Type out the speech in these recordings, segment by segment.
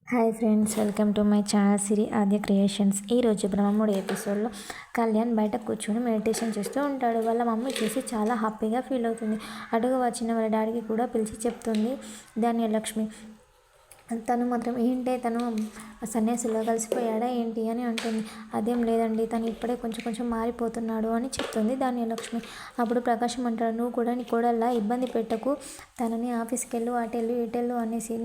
Hi friends, welcome to my channel Siri Aadya creations. ఈరోజు బ్రహ్మముడి ఎపిసోడ్లో కళ్యాణ్ బయట కూర్చొని మెడిటేషన్ చేస్తూ ఉంటాడు. వాళ్ళ మమ్మీ చూసి చాలా హ్యాపీగా ఫీల్ అవుతుంది. అటుగా వచ్చిన వాళ్ళ డాడీకి కూడా పిలిచి చెప్తుంది ధాన్యలక్ష్మి. తను మాత్రం తను సన్యాసిలో కలిసిపోయాడా ఏంటి అని అంటుంది. అదేం లేదండి, తను ఇప్పుడే కొంచెం కొంచెం మారిపోతున్నాడు అని చెప్తుంది ధాన్యలక్ష్మి. అప్పుడు ప్రకాశం అంటాడు, నువ్వు కూడా నీ కోడల్లా ఇబ్బంది పెట్టకు, తనని ఆఫీస్కి వెళ్ళు, అటెళ్ళు ఇటెళ్ళు అనేసి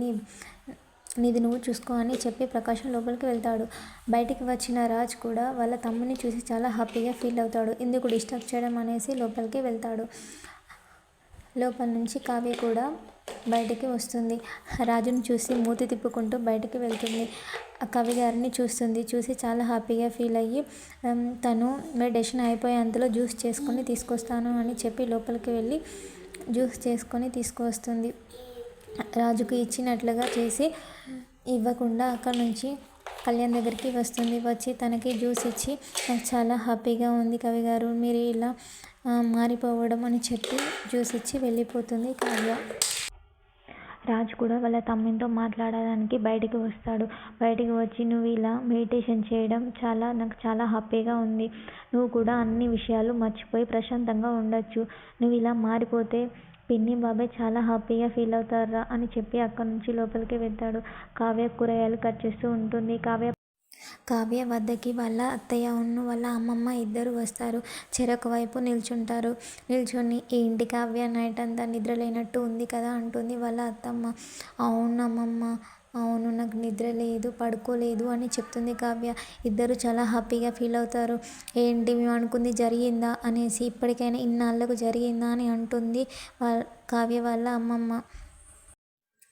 నీది నువ్వు చూసుకో అని చెప్పి ప్రకాశం లోపలికి వెళ్తాడు. బయటికి వచ్చిన రాజ్ కూడా వాళ్ళ తమ్ముని చూసి చాలా హ్యాపీగా ఫీల్ అవుతాడు. ఎందుకు డిస్టర్బ్ చేయడం అనేసి లోపలికి వెళ్తాడు. లోపల నుంచి కావ్య కూడా బయటికి వస్తుంది. రాజుని చూసి మూతి తిప్పుకుంటూ బయటికి వెళ్తుంది. కవి గారిని చూసి చాలా హ్యాపీగా ఫీల్ అయ్యి తను మెడిటేషన్ అయిపోయేంతలో జ్యూస్ చేసుకొని తీసుకొస్తాను అని చెప్పి లోపలికి వెళ్ళి జ్యూస్ చేసుకొని తీసుకువస్తుంది. రాజుకు ఇచ్చినట్లుగా చేసి ఇవ్వకుండా అక్కడ నుంచి కళ్యాణ్ దగ్గరికి వస్తుంది. వచ్చి తనకి జ్యూస్ ఇచ్చి, నాకు చాలా హ్యాపీగా ఉంది కవి గారు, మీరు ఇలా మారిపోవడం అని చెప్పి జ్యూస్ ఇచ్చి వెళ్ళిపోతుంది కావ్య. రాజు కూడా వాళ్ళ తమ్మునితో మాట్లాడడానికి బయటికి వస్తాడు. బయటికి వచ్చి, నువ్వు ఇలా మెడిటేషన్ చేయడం నాకు చాలా హ్యాపీగా ఉంది. నువ్వు కూడా అన్ని విషయాలు మర్చిపోయి ప్రశాంతంగా ఉండొచ్చు. నువ్వు ఇలా మారిపోతే పిన్ని బాబాయ్ చాలా హ్యాపీగా ఫీల్ అవుతారా అని చెప్పి అక్కడి నుంచి లోపలికి వెళ్తాడు. కావ్య కూరగాయలు కట్ చేస్తూ ఉంటుంది. కావ్య వద్దకి వాళ్ళ అత్తయ్య వాళ్ళ అమ్మమ్మ ఇద్దరు వస్తారు. చెరొక వైపు నిల్చొని ఏంటి కావ్య, నైట్ అంతా నిద్ర లేనట్టు ఉంది కదా అంటుంది వాళ్ళ అత్తమ్మ. అవును అమ్మమ్మ, అవును, నాకు నిద్ర లేదు, పడుకోలేదు అని చెప్తుంది కావ్య. ఇద్దరు చాలా హ్యాపీగా ఫీల్ అవుతారు. ఏంటి మేము అనుకుంది జరిగిందా అనేసి, ఇప్పటికైనా ఇన్నాళ్ళకు జరిగిందా అని అంటుంది కావ్య వాళ్ళ అమ్మమ్మ.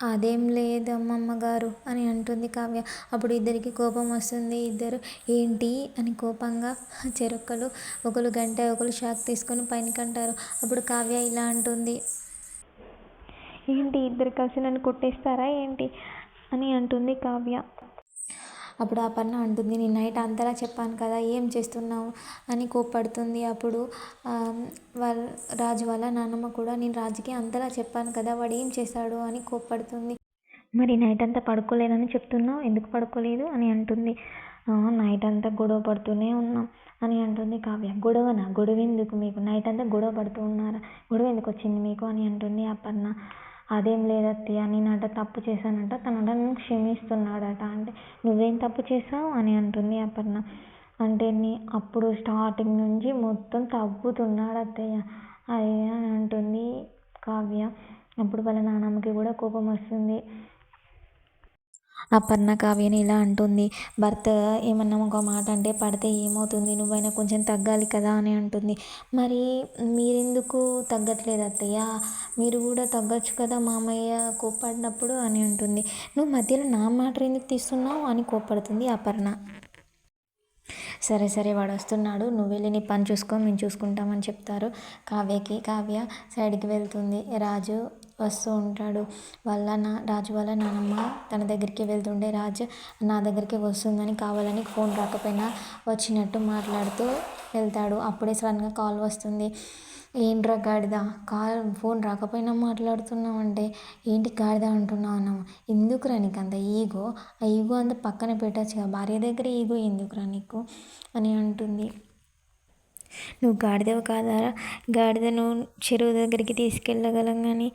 అదేం లేదు అమ్మమ్మ గారు అని అంటుంది కావ్య. అప్పుడు ఇద్దరికి కోపం వస్తుంది. ఇద్దరు ఏంటి అని కోపంగా చెరొక్కలు ఒకరు గంట ఒకరు షాక్ తీసుకొని పైనకంటారు. అప్పుడు కావ్య ఇలా అంటుంది, ఏంటి ఇద్దరు కలిసి నన్ను కొట్టేస్తారా ఏంటి అని అంటుంది కావ్య. అప్పుడు అపర్ణ అంటుంది, నేను నైట్ అంతలా చెప్పాను కదా, ఏం చేస్తున్నావు అని కోప్పడుతుంది. అప్పుడు రాజు వాళ్ళ నాన్నమ్మ కూడా, నేను రాజుకి అంతలా చెప్పాను కదా, వాడు ఏం చేశాడు అని కోప్పడుతుంది. మరి నైట్ అంతా పడుకోలేదని చెప్తున్నావు, ఎందుకు పడుకోలేదు అని అంటుంది. నైట్ అంతా గొడవ పడుతూనే ఉన్నాం అని అంటుంది కావ్య. గొడవ ఎందుకు మీకు, నైట్ అంతా గొడవ పడుతూ ఉన్నారా, గొడవ ఎందుకు వచ్చింది మీకు అని అంటుంది అపర్ణ. అదేం లేదత్తయ్య, నేనట తప్పు చేశానట, తనట నన్ను క్షమిస్తున్నాడట. అంటే నువ్వేం తప్పు చేసావు అని అంటుంది అపర్ణ. అంటే అప్పుడు స్టార్టింగ్ నుంచి మొత్తం తగ్గుతున్నాడు అత్తయ్య అది అని అంటుంది కావ్య. అప్పుడు వాళ్ళ నాన్నమ్మకి కూడా కోపం వస్తుంది. అపర్ణ కావ్యని ఇలా అంటుంది, భర్త ఏమన్నా ఒక మాట అంటే పడితే ఏమవుతుంది, నువ్వైనా కొంచెం తగ్గాలి కదా అని అంటుంది. మరి మీరెందుకు తగ్గట్లేదు అత్తయ్య, మీరు కూడా తగ్గచ్చు కదా మామయ్య కోప్పడినప్పుడు అని అంటుంది. నువ్వు మధ్యలో నా మాట ఎందుకు తీస్తున్నావు అని కోప్పడుతుంది అపర్ణ. సరే వాడు వస్తున్నాడు, నువ్వు వెళ్ళి నీ పని చూసుకో, మేము చూసుకుంటామని చెప్తారు కావ్యకి. కావ్య సైడ్కి వెళ్తుంది. రాజు వస్తూ ఉంటాడు. రాజు వాళ్ళ నానమ్మ తన దగ్గరికి వెళ్తుంటే, రాజు నా దగ్గరికి వస్తుందని కావాలని ఫోన్ రాకపోయినా వచ్చినట్టు మాట్లాడుతూ వెళ్తాడు. అప్పుడే సడన్గా కాల్ వస్తుంది. ఏంట్రా గాడిద, ఫోన్ రాకపోయినా మాట్లాడుతున్నావు అంటే ఏంటి గాడిద అంటున్నావు అన్నావు, ఎందుకురా నీకు అంత ఈగో, ఆ ఈగో అంత పక్కన పెట్టచ్చుగా, భార్య దగ్గర ఈగో ఎందుకురా నీకు అని అంటుంది. నువ్వు గాడిదవు కాదారా, గాడిదను చెరువు దగ్గరికి తీసుకెళ్ళగలం కానీ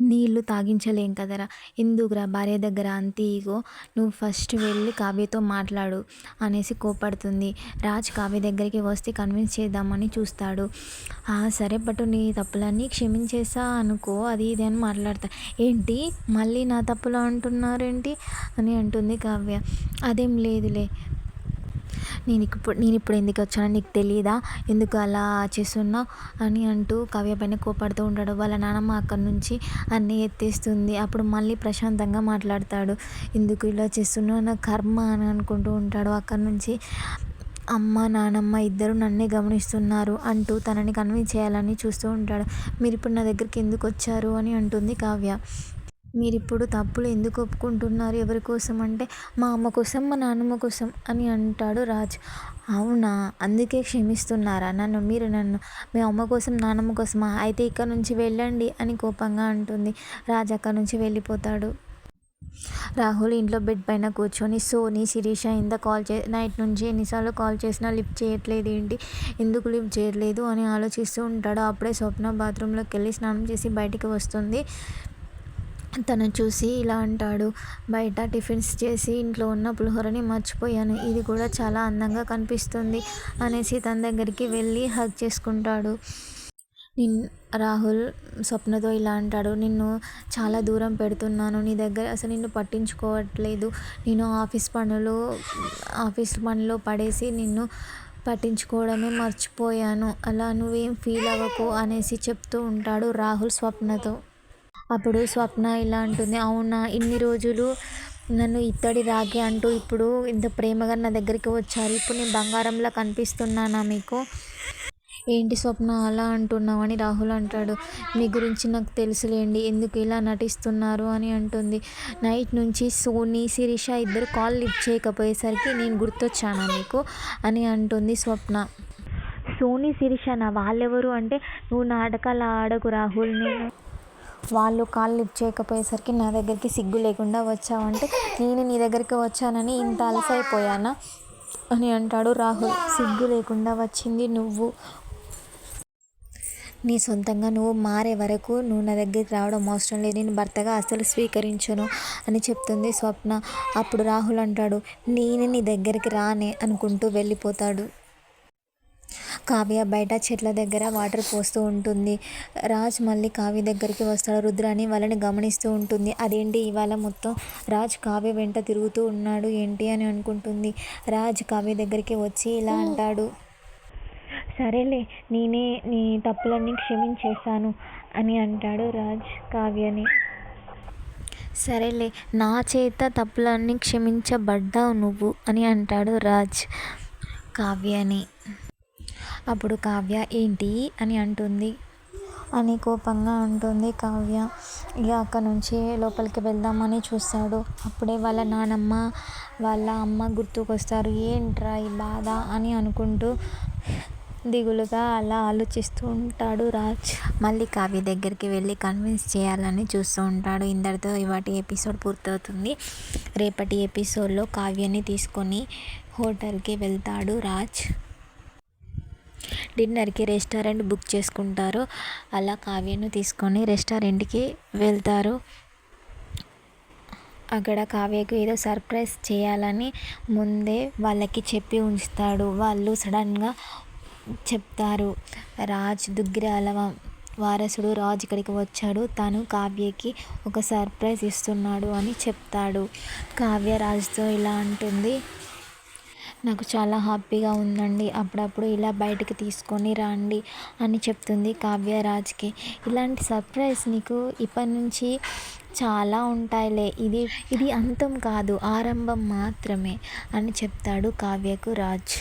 నీళ్లు తాగించలేం కదరా, ఎందుకురా భార్య దగ్గర అంత ఈగో, నువ్వు ఫస్ట్ వెళ్ళి కావ్యతో మాట్లాడు అనేసి కోపడుతుంది. రాజ్ కావ్య దగ్గరికి వస్తే కన్విన్స్ చేద్దామని చూస్తాడు. సరే పట్టు, నీ తప్పులన్నీ క్షమించేసా అనుకో, అది ఇది అని మాట్లాడతా. ఏంటి మళ్ళీ నా తప్పులు అంటున్నారేంటి అని అంటుంది కావ్య. అదేం లేదులే, నేను ఇప్పుడు ఎందుకు వచ్చానో నీకు తెలియదా, ఎందుకు అలా చేస్తున్నావు అని అంటూ కావ్య పైన కోపడుతూ ఉంటాడు. వాళ్ళ నాన్నమ్మ అక్కడి నుంచి అన్నీ ఎత్తేస్తుంది. అప్పుడు మళ్ళీ ప్రశాంతంగా మాట్లాడతాడు. ఎందుకు ఇలా చేస్తున్నావు, నా కర్మ అని అనుకుంటూ ఉంటాడు. అక్కడి నుంచి అమ్మ నానమ్మ ఇద్దరు నన్నే గమనిస్తున్నారు అంటూ తనని కన్విన్స్ చేయాలని చూస్తూ ఉంటాడు. మీరు ఇప్పుడు నా దగ్గరికి ఎందుకు వచ్చారు అని అంటుంది కావ్య. మీరిప్పుడు తప్పులు ఎందుకు ఒప్పుకుంటున్నారు, ఎవరి కోసం అంటే మా అమ్మ కోసం, మా నాన్నమ్మ కోసం అని అంటాడు రాజ్. అవునా, అందుకే క్షమిస్తున్నారా మీరు నన్ను మీ అమ్మ కోసం నాన్నమ్మ కోసమా, అయితే ఇక్కడ నుంచి వెళ్ళండి అని కోపంగా అంటుంది. రాజ్ అక్కడ నుంచి వెళ్ళిపోతాడు. రాహుల్ ఇంట్లో బెడ్ పైన కూర్చొని సోనీ, శిరీష ఇంత నైట్ నుంచి ఎన్నిసార్లు కాల్ చేసినా లిఫ్ట్ చేయట్లేదు ఏంటి, ఎందుకు లిఫ్ట్ చేయట్లేదు అని ఆలోచిస్తూ ఉంటాడు. అప్పుడే స్వప్న బాత్రూంలోకి వెళ్ళి స్నానం చేసి బయటికి వస్తుంది. తను చూసి ఇలా అంటాడు, బయట టిఫిన్స్ చేసి ఇంట్లో ఉన్న పులిహోరని మర్చిపోయాను, ఇది కూడా చాలా అందంగా కనిపిస్తుంది అనేసి తన దగ్గరికి వెళ్ళి హగ్ చేసుకుంటాడు. రాహుల్ స్వప్నతో ఇలా అంటాడు, నిన్ను చాలా దూరం పెడుతున్నాను, నీ దగ్గర అసలు నిన్ను పట్టించుకోవట్లేదు, నేను ఆఫీస్ పనిలో పడేసి నిన్ను పట్టించుకోవడమే మర్చిపోయాను, అలా నువ్వేం ఫీల్ అవ్వకు అనేసి చెప్తూ ఉంటాడు రాహుల్ స్వప్నతో. అప్పుడు స్వప్న ఇలా అంటుంది, అవునా, ఇన్ని రోజులు నన్ను ఇత్తడి రాగి అంటూ ఇప్పుడు ఇంత ప్రేమగా నా దగ్గరికి వచ్చారు, ఇప్పుడు నేను బంగారంలా కనిపిస్తున్నానా మీకు? ఏంటి స్వప్న అలా అంటున్నావు అని రాహుల్ అంటాడు. మీ గురించి నాకు తెలుసులేండి, ఎందుకు ఇలా నటిస్తున్నారు అని అంటుంది. నైట్ నుంచి సోనీ, శిరీష ఇద్దరు కాల్ లిఫ్ట్ చేయకపోయేసరికి నేను గుర్తొచ్చానా మీకు అని అంటుంది స్వప్న. సోనీ, శిరీష నా వాళ్ళెవరు అంటే, నువ్వు నాటకాలు ఆడకు రాహుల్, వాళ్ళు కాల్ లిఫ్ట్ చేయకపోయేసరికి నా దగ్గరికి సిగ్గు లేకుండా వచ్చావంటే నేను నీ దగ్గరికి వచ్చానని ఇంత అలసైపోయానా అని అంటాడు రాహుల్. సిగ్గు లేకుండా వచ్చింది నువ్వు, నీ సొంతంగా నువ్వు మారే వరకు నువ్వు నా దగ్గరికి రావడం అవసరం లేదు, నేను భర్తగా అస్సలు స్వీకరించను అని చెప్తుంది స్వప్న. అప్పుడు రాహుల్ అంటాడు, నేను నీ దగ్గరికి రానే అనుకుంటూ వెళ్ళిపోతాడు. కావ్య బయట చెట్ల దగ్గర వాటర్ పోస్తూ ఉంటుంది. రాజ్ మళ్ళీ కావ్య దగ్గరికి వస్తాడు. రుద్రాని వాళ్ళని గమనిస్తూ ఉంటుంది. అదేంటి ఇవాళ మొత్తం రాజ్ కావ్య వెంట తిరుగుతూ ఉన్నాడు ఏంటి అని అనుకుంటుంది. రాజ్ కావ్య దగ్గరికి వచ్చి ఇలా అంటాడు, సరేలే, నేనే నీ తప్పులన్నీ క్షమించేశాను అని అంటాడు రాజ్ కావ్యని. సరేలే, నా చేత తప్పులన్నీ క్షమించబడ్డావు నువ్వు అని అంటాడు రాజ్ కావ్యని. అప్పుడు కావ్య ఏంటి అని అంటుంది అని కోపంగా అంటుంది కావ్య. ఇక అక్కడ నుంచి లోపలికి వెళ్దామని చూస్తాడు. అప్పుడే వాళ్ళ నానమ్మ వాళ్ళ అమ్మ గుర్తుకొస్తారు. ఏంట్రా ఈ బాధ అని అనుకుంటూ దిగులుగా అలా ఆలోచిస్తూ ఉంటాడు రాజ్. మళ్ళీ కావ్య దగ్గరికి వెళ్ళి కన్విన్స్ చేయాలని చూస్తూ ఉంటాడు. ఇందరితో ఇవాటి ఎపిసోడ్ పూర్తవుతుంది. రేపటి ఎపిసోడ్లో కావ్యని తీసుకొని హోటల్కి వెళ్తాడు రాజ్. డిన్నర్కి రెస్టారెంట్ బుక్ చేసుకుంటారు. అలా కావ్యను తీసుకొని రెస్టారెంట్కి వెళ్తారు. అక్కడ కావ్యకు ఏదో సర్ప్రైజ్ చేయాలని ముందే వాళ్ళకి చెప్పి ఉంచుతాడు. వాళ్ళు సడన్గా చెప్తారు, రాజ్ దుగ్గిరాల వారసుడు రాజ్ ఇక్కడికి వచ్చాడు, తను కావ్యకి ఒక సర్ప్రైజ్ ఇస్తున్నాడు అని చెప్తాడు. కావ్య రాజ్తో ఇలా అంటుంది, నాకు చాలా హ్యాపీగా ఉందండి, అప్పుడప్పుడు ఇలా బయటికి తీసుకొని రండి అని చెప్తుంది కావ్య రాజ్కి. ఇలాంటి సర్ప్రైజ్ నీకు ఇప్పటి నుంచి చాలా ఉంటాయిలే, ఇది అంతం కాదు, ఆరంభం మాత్రమే అని చెప్తాడు కావ్యకు రాజ్.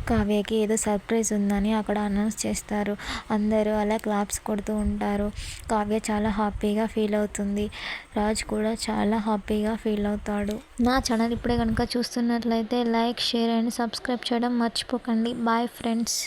కావ్యకి ఏదో సర్ప్రైజ్ ఉందని అక్కడ అనౌన్స్ చేస్తారు. అందరూ అలా క్లాప్స్ కొడుతూ ఉంటారు. కావ్య చాలా హ్యాపీగా ఫీల్ అవుతుంది. రాజ్ కూడా చాలా హ్యాపీగా ఫీల్ అవుతాడు. నా ఛానల్ ఇప్పుడే కనుక చూస్తున్నట్లయితే లైక్, షేర్ అండ్ సబ్స్క్రైబ్ చేయడం మర్చిపోకండి. Bye friends.